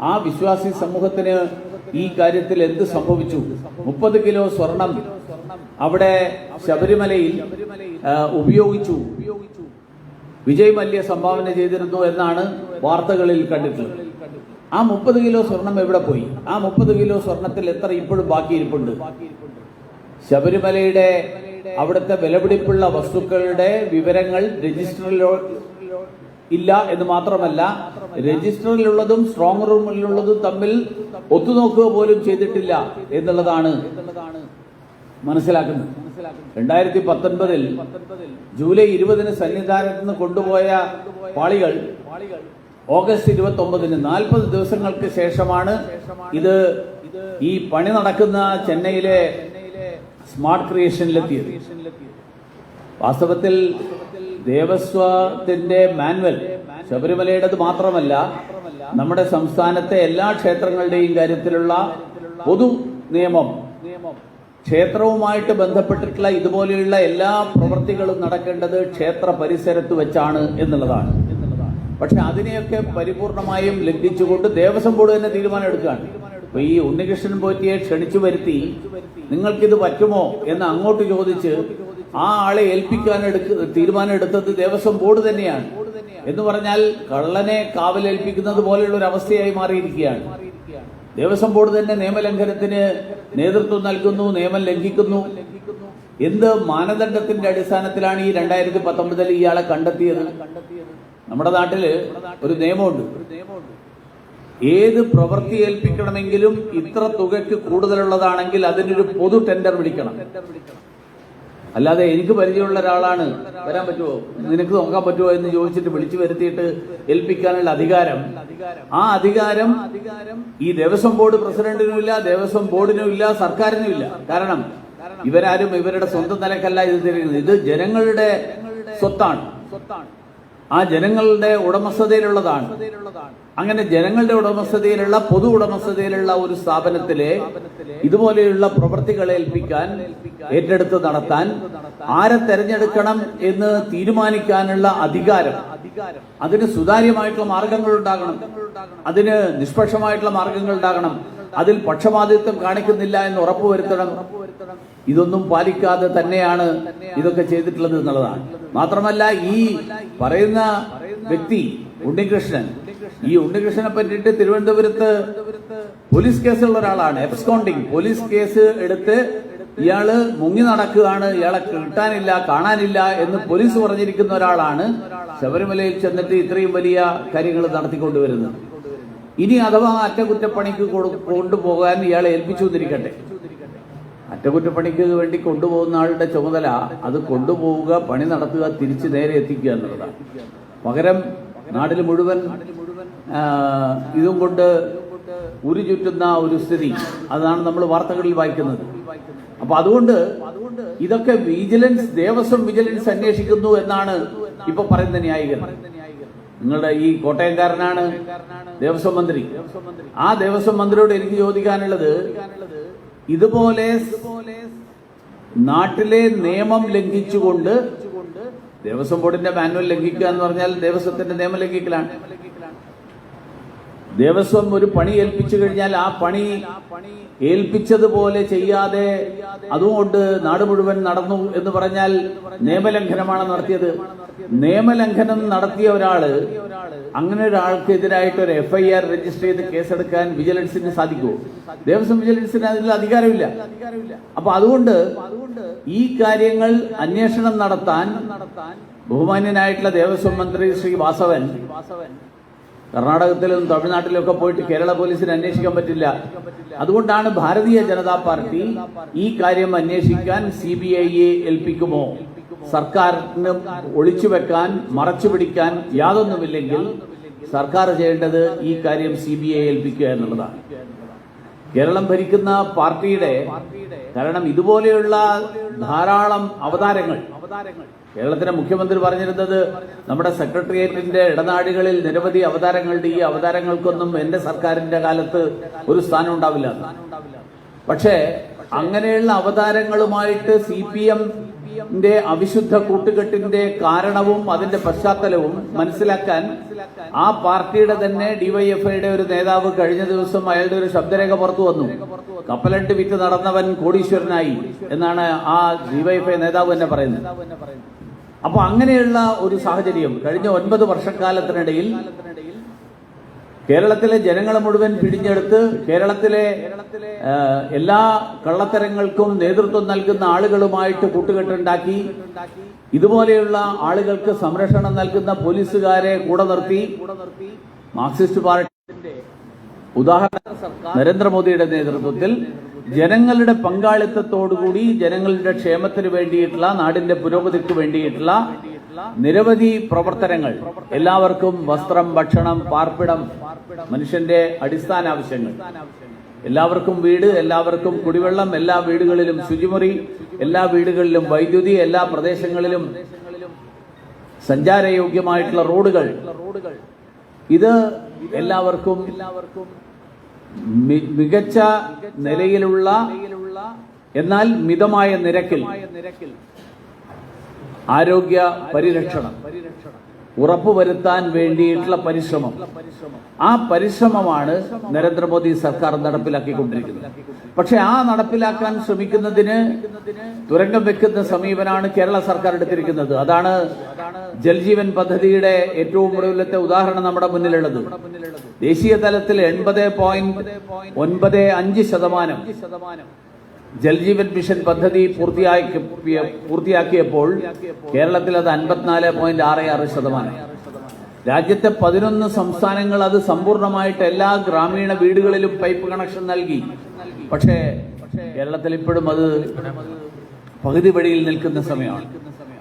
B: ആ വിശ്വാസി സമൂഹത്തിന് ഈ കാര്യത്തിൽ എന്ത് സംഭവിച്ചു? 30 കിലോ സ്വർണം അവിടെ ശബരിമലയിൽ ഉപയോഗിച്ചു, വിജയ് മല്യ സംഭാവന ചെയ്തിരുന്നു എന്നാണ് വാർത്തകളിൽ കണ്ടിട്ടുള്ളത്. ആ 30 കിലോ സ്വർണം എവിടെ പോയി? ആ 30 കിലോ സ്വർണത്തിൽ എത്ര ഇപ്പോഴും ബാക്കിയിരിപ്പുണ്ട്? ശബരിമലയുടെ അവിടുത്തെ വിലപിടിപ്പുള്ള വസ്തുക്കളുടെ വിവരങ്ങൾ രജിസ്റ്ററിലോ ഇല്ല എന്ന് മാത്രമല്ല, രജിസ്റ്ററിലുള്ളതും സ്ട്രോങ് റൂമിലുള്ളതും തമ്മിൽ ഒത്തുനോക്കുക പോലും ചെയ്തിട്ടില്ല എന്നുള്ളതാണ് മനസ്സിലാക്കുന്നത്. 2019 ജൂലൈ 20 സന്നിധാനത്ത് നിന്ന് കൊണ്ടുപോയ പാളികൾ ഓഗസ്റ്റ് 29 40 ദിവസങ്ങൾക്ക് ശേഷമാണ് ഇത് ഈ പണി നടക്കുന്ന ചെന്നൈയിലെ സ്മാർട്ട് ക്രിയേഷനിലെത്തിയത്. വാസ്തവത്തിൽ ദേവസ്വത്തിന്റെ മാനുവൽ ശബരിമലയുടേത് മാത്രമല്ല, നമ്മുടെ സംസ്ഥാനത്തെ എല്ലാ ക്ഷേത്രങ്ങളുടെയും കാര്യത്തിലുള്ള പൊതു നിയമം ക്ഷേത്രവുമായിട്ട് ബന്ധപ്പെട്ടിട്ടുള്ള ഇതുപോലെയുള്ള എല്ലാ പ്രവൃത്തികളും നടക്കേണ്ടത് ക്ഷേത്ര പരിസരത്ത് വെച്ചാണ് എന്നുള്ളതാണ്. പക്ഷെ അതിനെയൊക്കെ പരിപൂർണമായും ലംഘിച്ചുകൊണ്ട് ദേവസ്വം ബോർഡ് തന്നെ തീരുമാനം എടുക്കുകയാണ്. അപ്പൊ ഈ ഉണ്ണികൃഷ്ണൻ പോറ്റിയെ ക്ഷണിച്ചു വരുത്തി നിങ്ങൾക്കിത് പറ്റുമോ എന്ന് അങ്ങോട്ട് ചോദിച്ച് ആ ആളെ ഏൽപ്പിക്കാൻ തീരുമാനം എടുത്തത് ദേവസ്വം ബോർഡ് തന്നെയാണ്. എന്ന് പറഞ്ഞാൽ കള്ളനെ കാവലേൽപ്പിക്കുന്നത് പോലെയുള്ള ഒരു അവസ്ഥയായി മാറിയിരിക്കുകയാണ്. ദേവസ്വം ബോർഡ് തന്നെ നിയമലംഘനത്തിന് നേതൃത്വം നൽകുന്നു, നിയമം ലംഘിക്കുന്നു. എന്ത് മാനദണ്ഡത്തിന്റെ അടിസ്ഥാനത്തിലാണ് ഈ 2019 ഇയാളെ കണ്ടെത്തിയത്? നമ്മുടെ നാട്ടില് ഒരു നിയമമുണ്ട്. ഏത് പ്രവൃത്തി ഏൽപ്പിക്കണമെങ്കിലും ഇത്ര തുകയ്ക്ക് കൂടുതലുള്ളതാണെങ്കിൽ അതിനൊരു പൊതു ടെൻഡർ വിളിക്കണം. അല്ലാതെ എനിക്ക് പരിചയമുള്ള ഒരാളാണ്, വരാൻ പറ്റുമോ, നിനക്ക് നോക്കാൻ പറ്റുമോ എന്ന് ചോദിച്ചിട്ട് വിളിച്ചു വരുത്തിയിട്ട് ഏൽപ്പിക്കാനുള്ള അധികാരം, ആ അധികാരം ഈ ദേവസ്വം ബോർഡ് പ്രസിഡന്റിനും ഇല്ല, ദേവസ്വം ബോർഡിനും ഇല്ല, സർക്കാരിനും ഇല്ല. കാരണം ഇവരാരും ഇവരുടെ സ്വന്തം നിലക്കല്ല ഇത് തരുന്നത്. ഇത് ജനങ്ങളുടെ സ്വത്താണ്, ആ ജനങ്ങളുടെ ഉടമസ്ഥതയിലുള്ളതാണ്. അങ്ങനെ ജനങ്ങളുടെ ഉടമസ്ഥതയിലുള്ള പൊതു ഉടമസ്ഥതയിലുള്ള ഒരു സ്ഥാപനത്തിലെ ഇതുപോലെയുള്ള പ്രവൃത്തികൾ ഏൽപ്പിക്കാൻ, ഏറ്റെടുത്ത് നടത്താൻ, ആരെ തെരഞ്ഞെടുക്കണം എന്ന് തീരുമാനിക്കാനുള്ള അധികാരം, അതിന് സുതാര്യമായിട്ടുള്ള മാർഗങ്ങൾ ഉണ്ടാകണം, അതിന് നിഷ്പക്ഷമായിട്ടുള്ള മാർഗങ്ങൾ ഉണ്ടാകണം, അതിൽ പക്ഷപാതിത്വം കാണിക്കുന്നില്ല എന്ന് ഉറപ്പുവരുത്തണം. ഇതൊന്നും പാലിക്കാതെ തന്നെയാണ് ഇതൊക്കെ ചെയ്തിട്ടുള്ളത് എന്നുള്ളതാണ്. മാത്രമല്ല ഈ പറയുന്ന വ്യക്തി ഉണ്ണികൃഷ്ണൻ, ഈ ഉണ്ണികൃഷ്ണനെ പറ്റിയിട്ട് തിരുവനന്തപുരത്ത് പോലീസ് കേസുള്ള ഒരാളാണ്. എബ്സ്കോണ്ടിങ് പോലീസ് കേസ് എടുത്ത് ഇയാള് മുങ്ങി നടക്കുകയാണ്, ഇയാളെ കിട്ടാനില്ല, കാണാനില്ല എന്ന് പോലീസ് പറഞ്ഞിരിക്കുന്ന ഒരാളാണ് ശബരിമലയിൽ ചെന്നിട്ട് ഇത്രയും വലിയ കാര്യങ്ങൾ നടത്തിക്കൊണ്ടുവരുന്നത്. ഇനി അഥവാ അറ്റകുറ്റപ്പണിക്ക് കൊണ്ടുപോകാൻ ഇയാളെ ഏൽപ്പിച്ചു എന്നിരിക്കട്ടെ, അറ്റകുറ്റപ്പണിക്ക് വേണ്ടി കൊണ്ടുപോകുന്ന ആളുടെ ചുമതല അത് കൊണ്ടുപോവുക, പണി നടത്തുക, തിരിച്ച് നേരെ എത്തിക്കുക എന്നുള്ളതാണ്. പകരം നാട്ടിൽ മുഴുവൻ ഇതും കൊണ്ട് ഉരു ചുറ്റുന്ന ഒരു സ്ഥിതി, അതാണ് നമ്മൾ വാർത്തകളിൽ വായിക്കുന്നത്. അപ്പൊ അതുകൊണ്ട് ഇതൊക്കെ വിജിലൻസ്, ദേവസ്വം വിജിലൻസ് അന്വേഷിക്കുന്നു എന്നാണ് ഇപ്പൊ പറയുന്ന ന്യായീകരണം. നിങ്ങളുടെ ഈ കോട്ടയംകാരനാണ് ദേവസ്വം മന്ത്രി. ആ ദേവസ്വം മന്ത്രിയോട് എനിക്ക് ചോദിക്കാനുള്ളത്, ഇതുപോലെ നാട്ടിലെ നിയമം ലംഘിച്ചുകൊണ്ട് ദേവസ്വം ബോർഡിന്റെ മാനുവൽ ലംഘിക്കുക എന്ന് പറഞ്ഞാൽ ദേവസ്വത്തിന്റെ നിയമം ലംഘിക്കലാണ്. ദേവസ്വം ഒരു പണി ഏൽപ്പിച്ചു കഴിഞ്ഞാൽ ആ പണി ഏൽപ്പിച്ചതുപോലെ ചെയ്യാതെ അതുകൊണ്ട് നാട് മുഴുവൻ നടന്നു എന്ന് പറഞ്ഞാൽ നിയമലംഘനമാണ് നടത്തിയത്. നിയമലംഘനം നടത്തിയ ഒരാള്, അങ്ങനെ ഒരാൾക്കെതിരായിട്ട് ഒരു FIR രജിസ്റ്റർ ചെയ്ത് കേസെടുക്കാൻ വിജിലൻസിന് സാധിക്കുമോ? ദേവസ്വം വിജിലൻസിന് അതിനുള്ള അധികാരമില്ല. അപ്പൊ അതുകൊണ്ട് ഈ കാര്യങ്ങൾ അന്വേഷണം നടത്താൻ ബഹുമാന്യനായിട്ടുള്ള ദേവസ്വം മന്ത്രി ശ്രീ വാസവൻ കർണാടകത്തിലും തമിഴ്നാട്ടിലും ഒക്കെ പോയിട്ട് കേരള പോലീസിന് അന്വേഷിക്കാൻ പറ്റില്ല. അതുകൊണ്ടാണ് ഭാരതീയ ജനതാ പാർട്ടി ഈ കാര്യം അന്വേഷിക്കാൻ CBIയെ ഏൽപ്പിക്കുമോ? സർക്കാരിന് ഒളിച്ചു വെക്കാൻ, മറച്ചു പിടിക്കാൻ യാതൊന്നുമില്ലെങ്കിൽ സർക്കാർ ചെയ്യേണ്ടത് ഈ കാര്യം CBIയെ ഏൽപ്പിക്കുക എന്നുള്ളതാണ്. കേരളം ഭരിക്കുന്ന പാർട്ടിയുടെ, കാരണം ഇതുപോലെയുള്ള ധാരാളം അവതാരങ്ങൾ, കേരളത്തിലെ മുഖ്യമന്ത്രി പറഞ്ഞിരുന്നത് നമ്മുടെ സെക്രട്ടേറിയറ്റിന്റെ ഇടനാടുകളിൽ നിരവധി അവതാരങ്ങളുണ്ട്, ഈ അവതാരങ്ങൾക്കൊന്നും എന്റെ സർക്കാരിന്റെ കാലത്ത് ഒരു സ്ഥാനം ഉണ്ടാവില്ല. പക്ഷേ അങ്ങനെയുള്ള അവതാരങ്ങളുമായിട്ട് CPMന്റെ അവിശുദ്ധ കൂട്ടുകെട്ടിന്റെ കാരണവും അതിന്റെ പശ്ചാത്തലവും മനസ്സിലാക്കാൻ ആ പാർട്ടിയുടെ തന്നെ DYFIയുടെ ഒരു നേതാവ് കഴിഞ്ഞ ദിവസം അയാളുടെ ഒരു ശബ്ദരേഖ പുറത്തു വന്നു. കപ്പലണ്ടി വിറ്റ് നടന്നവൻ കോടീശ്വരനായി എന്നാണ് ആ DYFI നേതാവ് തന്നെ പറയുന്നത്. അപ്പൊ അങ്ങനെയുള്ള ഒരു സാഹചര്യം കഴിഞ്ഞ 9 വർഷക്കാലത്തിനിടയിൽ കേരളത്തിലെ ജനങ്ങളെ മുഴുവൻ പിടിഞ്ഞെടുത്ത് കേരളത്തിലെ എല്ലാ കള്ളത്തരങ്ങൾക്കും നേതൃത്വം നൽകുന്ന ആളുകളുമായിട്ട് കൂട്ടുകെട്ടുണ്ടാക്കി ഇതുപോലെയുള്ള ആളുകൾക്ക് സംരക്ഷണം നൽകുന്ന പോലീസുകാരെ കൂടെ നിർത്തി മാർക്സിസ്റ്റ് പാർട്ടിയുടെ ഉദാഹരണം നരേന്ദ്രമോദിയുടെ നേതൃത്വത്തിൽ ജനങ്ങളുടെ പങ്കാളിത്തത്തോടുകൂടി ജനങ്ങളുടെ ക്ഷേമത്തിന് വേണ്ടിയിട്ടുള്ള, നാടിന്റെ പുരോഗതിക്ക് വേണ്ടിയിട്ടുള്ള നിരവധി പ്രവർത്തനങ്ങൾ, എല്ലാവർക്കും വസ്ത്രം, ഭക്ഷണം, പാർപ്പിടം, മനുഷ്യന്റെ അടിസ്ഥാന ആവശ്യങ്ങൾ, എല്ലാവർക്കും വീട്, എല്ലാവർക്കും കുടിവെള്ളം, എല്ലാ വീടുകളിലും ശുചിമുറി, എല്ലാ വീടുകളിലും വൈദ്യുതി, എല്ലാ പ്രദേശങ്ങളിലും സഞ്ചാരയോഗ്യമായിട്ടുള്ള റോഡുകൾ, ഇത് എല്ലാവർക്കും മികച്ച നിലയിലുള്ള എന്നാൽ മിതമായ നിരക്കിൽ ആരോഗ്യ പരിരക്ഷണം ഉറപ്പുവരുത്താൻ വേണ്ടിയിട്ടുള്ള പരിശ്രമം, ആ പരിശ്രമമാണ് നരേന്ദ്രമോദി സർക്കാർ നടപ്പിലാക്കിക്കൊണ്ടിരിക്കുന്നത്. പക്ഷെ ആ നടപ്പിലാക്കാൻ ശ്രമിക്കുന്നതിന് തുരങ്കം വെക്കുന്ന സമീപനമാണ് കേരള സർക്കാർ എടുത്തിരിക്കുന്നത്. അതാണ് ജൽജീവൻ പദ്ധതിയുടെ ഏറ്റവും ഒടുവിലത്തെ ഉദാഹരണം നമ്മുടെ മുന്നിലുള്ളത്. ദേശീയ തലത്തിൽ 80.95% ജൽജീവൻ മിഷൻ പദ്ധതി പൂർത്തിയാക്കിയപ്പോൾ കേരളത്തിൽ അത് 54.66%. രാജ്യത്തെ 11 സംസ്ഥാനങ്ങൾ അത് സമ്പൂർണ്ണമായിട്ട് എല്ലാ ഗ്രാമീണ വീടുകളിലും പൈപ്പ് കണക്ഷൻ നൽകി. പക്ഷേ കേരളത്തിൽ ഇപ്പോഴും അത് പകുതി വഴിയിൽ നിൽക്കുന്ന സമയമാണ്.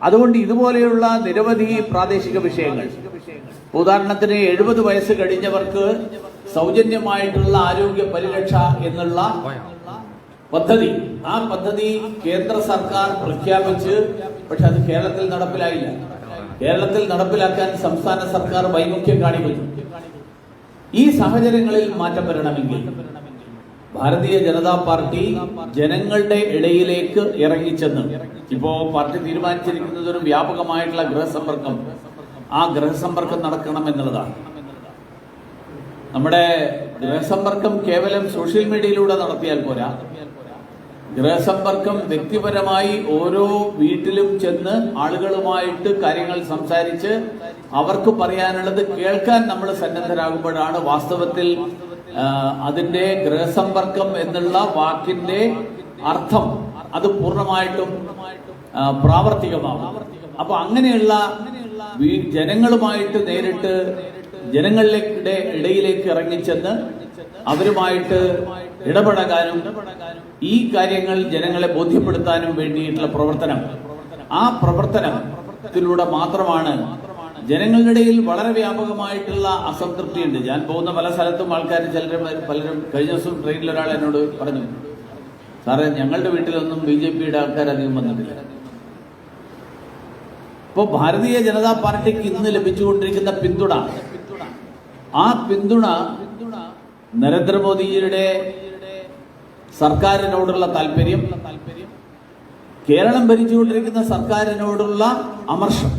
B: അതുകൊണ്ട് ഇതുപോലെയുള്ള നിരവധി പ്രാദേശിക വിഷയങ്ങൾ, ഉദാഹരണത്തിന് 70 വയസ്സ് കഴിഞ്ഞവർക്ക് സൗജന്യമായിട്ടുള്ള ആരോഗ്യ പരിരക്ഷ എന്നുള്ള പദ്ധതി, ആ പദ്ധതി കേന്ദ്ര സർക്കാർ പ്രഖ്യാപിച്ച്, പക്ഷെ അത് കേരളത്തിൽ നടപ്പിലായില്ല. കേരളത്തിൽ നടപ്പിലാക്കാൻ സംസ്ഥാന സർക്കാർ വൈമുഖ്യം കാണിക്കുന്നു. ഈ സാഹചര്യങ്ങളിൽ മാറ്റം വരണമെങ്കിൽ ഭാരതീയ ജനതാ പാർട്ടി ജനങ്ങളുടെ ഇടയിലേക്ക് ഇറങ്ങിച്ചെന്ന്, ഇപ്പോ പാർട്ടി തീരുമാനിച്ചിരിക്കുന്നത് ഒരു വ്യാപകമായിട്ടുള്ള ഗൃഹസമ്പർക്കം, ആ ഗൃഹസമ്പർക്കം നടക്കണം എന്നുള്ളതാണ്. നമ്മുടെ ഗൃഹസമ്പർക്കം കേവലം സോഷ്യൽ മീഡിയയിലൂടെ നടത്തിയാൽ പോരാ. ഗൃഹസമ്പർക്കം വ്യക്തിപരമായി ഓരോ വീട്ടിലും ചെന്ന് ആളുകളുമായിട്ട് കാര്യങ്ങൾ സംസാരിച്ച് അവർക്ക് പറയാനുള്ളത് കേൾക്കാൻ നമ്മൾ സന്നദ്ധരാകുമ്പോഴാണ് വാസ്തവത്തിൽ അതിന്റെ ഗൃഹസമ്പർക്കം എന്നുള്ള വാക്കിന്റെ അർത്ഥം അത് പൂർണ്ണമായിട്ടും പ്രാവർത്തികമാകും. അപ്പൊ അങ്ങനെയുള്ള ജനങ്ങളുമായിട്ട് നേരിട്ട് ജനങ്ങളുടെ ഇടയിലേക്ക് ഇറങ്ങിച്ചെന്ന് അവരുമായിട്ട് ഇടപെടാനും ഈ കാര്യങ്ങൾ ജനങ്ങളെ ബോധ്യപ്പെടുത്താനും വേണ്ടിയിട്ടുള്ള പ്രവർത്തനം, ആ പ്രവർത്തനത്തിലൂടെ മാത്രമാണ് ജനങ്ങളുടെ ഇടയിൽ വളരെ വ്യാപകമായിട്ടുള്ള അസംതൃപ്തിയുണ്ട്. ഞാൻ പോകുന്ന പല സ്ഥലത്തും ആൾക്കാർ പലരും കഴിഞ്ഞ ദിവസം ട്രെയിനിൽ ഒരാൾ എന്നോട് പറഞ്ഞു, സാറേ ഞങ്ങളുടെ വീട്ടിലൊന്നും BJPയുടെ ആൾക്കാർ അധികം വന്നിട്ടില്ല. ഇപ്പോൾ ഭാരതീയ ജനതാ പാർട്ടിക്ക് ഇന്ന് ലഭിച്ചുകൊണ്ടിരിക്കുന്ന പിന്തുണ, ആ പിന്തുണ നരേന്ദ്രമോദിയുടെ സർക്കാരിനോടുള്ള താല്പര്യം, കേരളം ഭരിച്ചുകൊണ്ടിരിക്കുന്ന സർക്കാരിനോടുള്ള അമർഷം,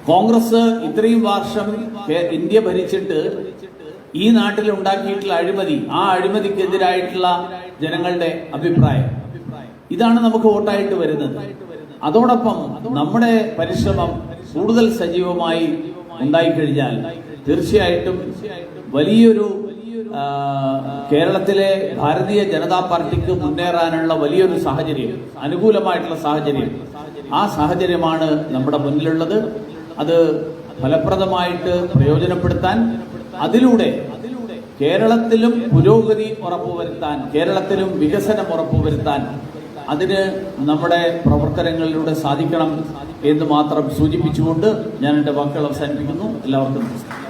B: കോൺഗ്രസ് ഇത്രയും വർഷം ഇന്ത്യ ഭരിച്ചിട്ട് ഈ നാട്ടിൽ ഉണ്ടാക്കിയിട്ടുള്ള അഴിമതി, ആ അഴിമതിക്കെതിരായിട്ടുള്ള ജനങ്ങളുടെ അഭിപ്രായം, ഇതാണ് നമുക്ക് വോട്ടായിട്ട് വരുന്നത്. അതോടൊപ്പം നമ്മുടെ പരിശ്രമം കൂടുതൽ സജീവമായി ഉണ്ടായിക്കഴിഞ്ഞാൽ തീർച്ചയായിട്ടും വലിയൊരു കേരളത്തിലെ ഭാരതീയ ജനതാ പാർട്ടിക്ക് മുന്നേറാനുള്ള വലിയൊരു സാഹചര്യം, അനുകൂലമായിട്ടുള്ള സാഹചര്യം, ആ സാഹചര്യമാണ് നമ്മുടെ മുന്നിലുള്ളത്. അത് ഫലപ്രദമായിട്ട് പ്രയോജനപ്പെടുത്താൻ, അതിലൂടെ കേരളത്തിലും പുരോഗതി ഉറപ്പുവരുത്താൻ, കേരളത്തിലും വികസനം ഉറപ്പുവരുത്താൻ അതിന് നമ്മുടെ പ്രവർത്തനങ്ങളിലൂടെ സാധിക്കണം എന്ന് മാത്രം സൂചിപ്പിച്ചുകൊണ്ട് ഞാൻ എൻ്റെ വാക്കുകൾ അവസാനിപ്പിക്കുന്നു. എല്ലാവർക്കും നമസ്കാരം.